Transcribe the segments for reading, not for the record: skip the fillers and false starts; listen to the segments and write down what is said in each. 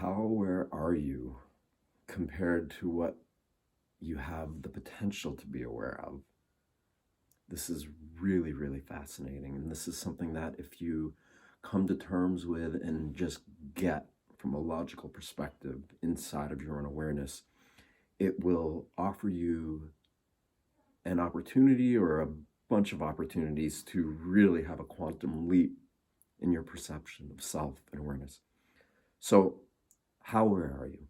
how aware are you compared to what you have the potential to be aware of? This is really, really fascinating. And this is something that if you come to terms with and just get from a logical perspective inside of your own awareness, it will offer you an opportunity or a bunch of opportunities to really have a quantum leap in your perception of self and awareness. So, how aware are you?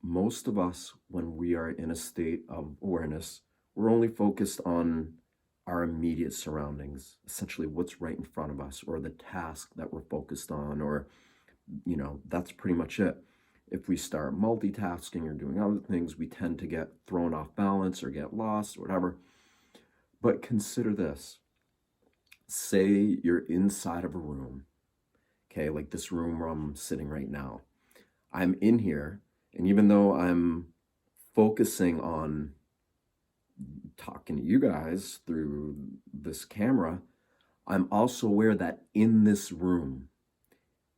Most of us, when we are in a state of awareness, we're only focused on our immediate surroundings, essentially what's right in front of us, or the task that we're focused on, or, that's pretty much it. If we start multitasking or doing other things, we tend to get thrown off balance or get lost or whatever. But consider this. Say you're inside of a room, okay, like this room where I'm sitting right now. I'm in here, and even though I'm focusing on talking to you guys through this camera, I'm also aware that in this room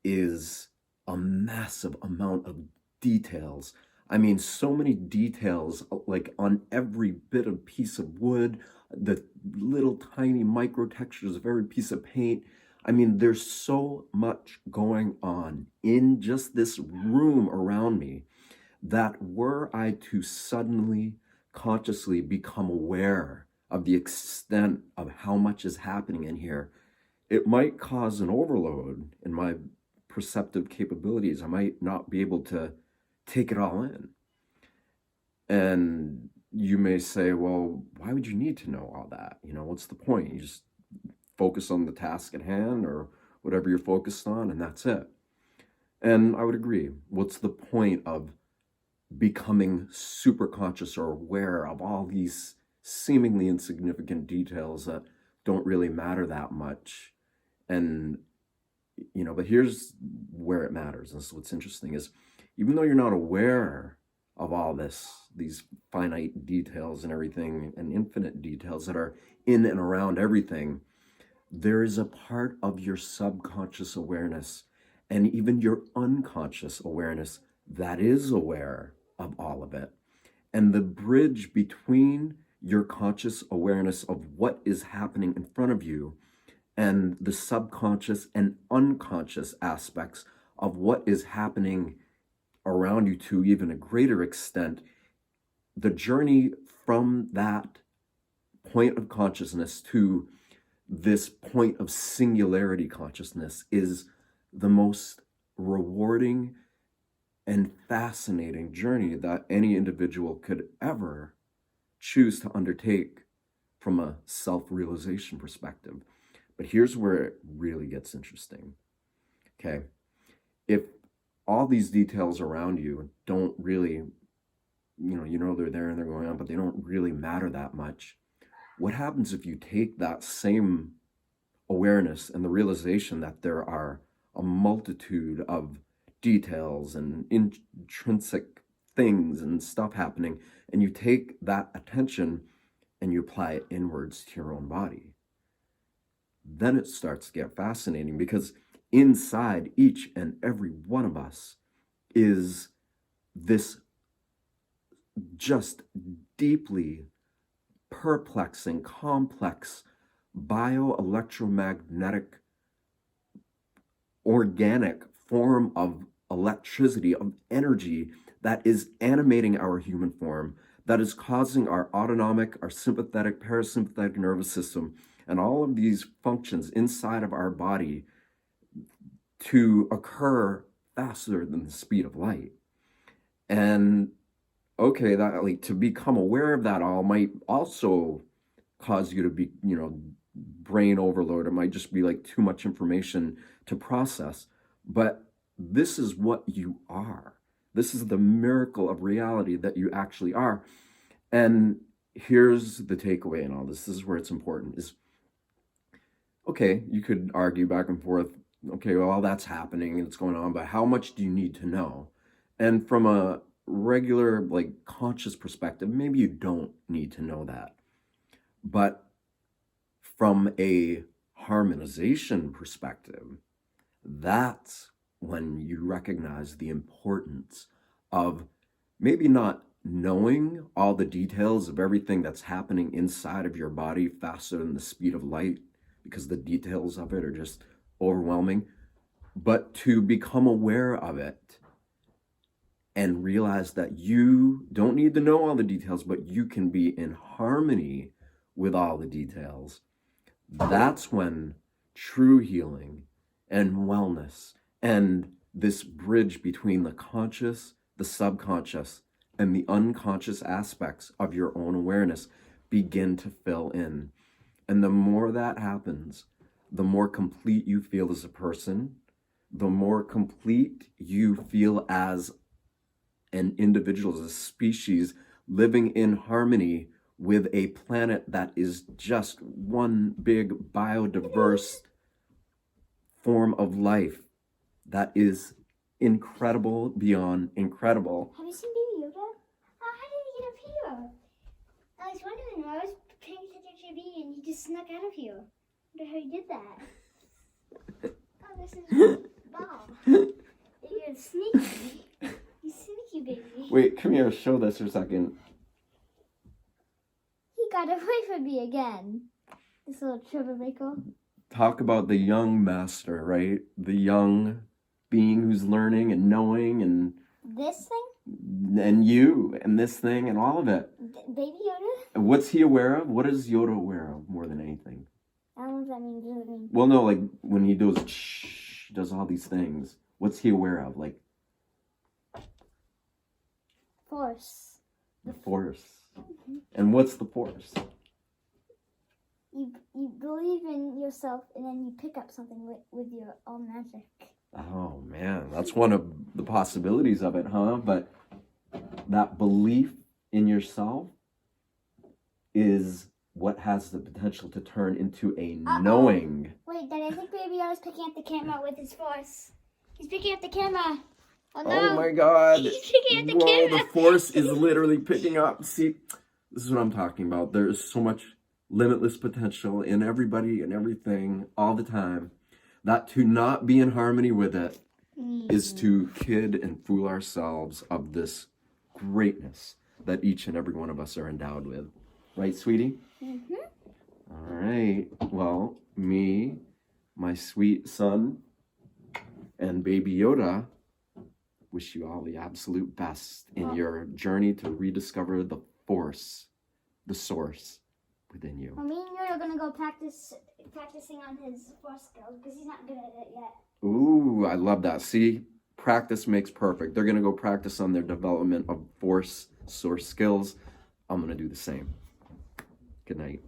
is a massive amount of details. I mean, so many details, like on every bit of piece of wood, the little tiny micro textures of every piece of paint. I mean, there's so much going on in just this room around me that were I to suddenly consciously become aware of the extent of how much is happening in here, it might cause an overload in my perceptive capabilities. I might not be able to take it all in. And you may say, well, why would you need to know all that? What's the point? You just focus on the task at hand or whatever you're focused on, and that's it. And I would agree. What's the point of becoming super conscious or aware of all these seemingly insignificant details that don't really matter that much? And but here's where it matters. And so what's interesting is, even though you're not aware of all these finite details and everything, and infinite details that are in and around everything, there is a part of your subconscious awareness and even your unconscious awareness that is aware of all of it. And the bridge between your conscious awareness of what is happening in front of you and the subconscious and unconscious aspects of what is happening around you to even a greater extent, the journey from that point of consciousness to this point of singularity consciousness is the most rewarding and fascinating journey that any individual could ever choose to undertake from a self-realization perspective. But here's where it really gets interesting. Okay, if all these details around you don't really, they're there and they're going on, but they don't really matter that much, what happens if you take that same awareness and the realization that there are a multitude of details and intrinsic things and stuff happening, and you take that attention and you apply it inwards to your own body? Then it starts to get fascinating, because inside each and every one of us is this just deeply perplexing, complex, bioelectromagnetic, organic form of electricity, of energy that is animating our human form, that is causing our autonomic, our sympathetic, parasympathetic nervous system, and all of these functions inside of our body to occur faster than the speed of light. And okay, that, like, to become aware of that all might also cause you to be, brain overload. It might just be like too much information to process. But this is what you are. This is the miracle of reality that you actually are. And here's the takeaway in all this. This is where it's important is, okay, you could argue back and forth. Okay, well, that's happening and it's going on, but how much do you need to know? And from a regular, like, conscious perspective, maybe you don't need to know that. But from a harmonization perspective, that's when you recognize the importance of maybe not knowing all the details of everything that's happening inside of your body faster than the speed of light, because the details of it are just overwhelming, but to become aware of it and realize that you don't need to know all the details, but you can be in harmony with all the details. That's when true healing and wellness and this bridge between the conscious, the subconscious, and the unconscious aspects of your own awareness begin to fill in. And the more that happens, the more complete you feel as a person, the more complete you feel as an individual, as a species, living in harmony with a planet that is just one big biodiverse form of life that is incredible beyond incredible. Have you seen Baby Yoda? How did he get up here? I was wondering, I was paying attention to TV and he just snuck out of here. I wonder how he did that. Oh, this is Bob. You're sneaky. You sneaky baby. Wait, come here, show this for a second. He got away from me again. This little troublemaker. Talk about the young master, right? The young being who's learning and knowing, and This thing? and you and this thing and all of it. Baby Yoda? And what's he aware of? What is Yoda aware of more than anything? I don't know what that means. What does it mean? Well, no, like when he does all these things. What's he aware of? Like Force. the force. And what's the force? You believe in yourself and then you pick up something with your own magic. Oh man, that's one of the possibilities of it, huh? But that belief in yourself is what has the potential to turn into a knowing. Wait, Daddy, I think Baby Yoda's picking up the camera with his force. He's picking up the camera. Oh no! Oh my God! He's picking up the Whoa, camera. the force is literally picking up. See, this is what I'm talking about. There is so much limitless potential in everybody and everything all the time, that to not be in harmony with it is to kid and fool ourselves of this greatness that each and every one of us are endowed with. Right, sweetie? Mm-hmm. All right. Well, me, my sweet son, and Baby Yoda wish you all the absolute best in your journey to rediscover the force, the source within you. Well, me and Yoda are gonna go practicing on his force skills because he's not good at it yet. Ooh, I love that. See, practice makes perfect. They're gonna go practice on their development of force source skills. I'm gonna do the same. Good night.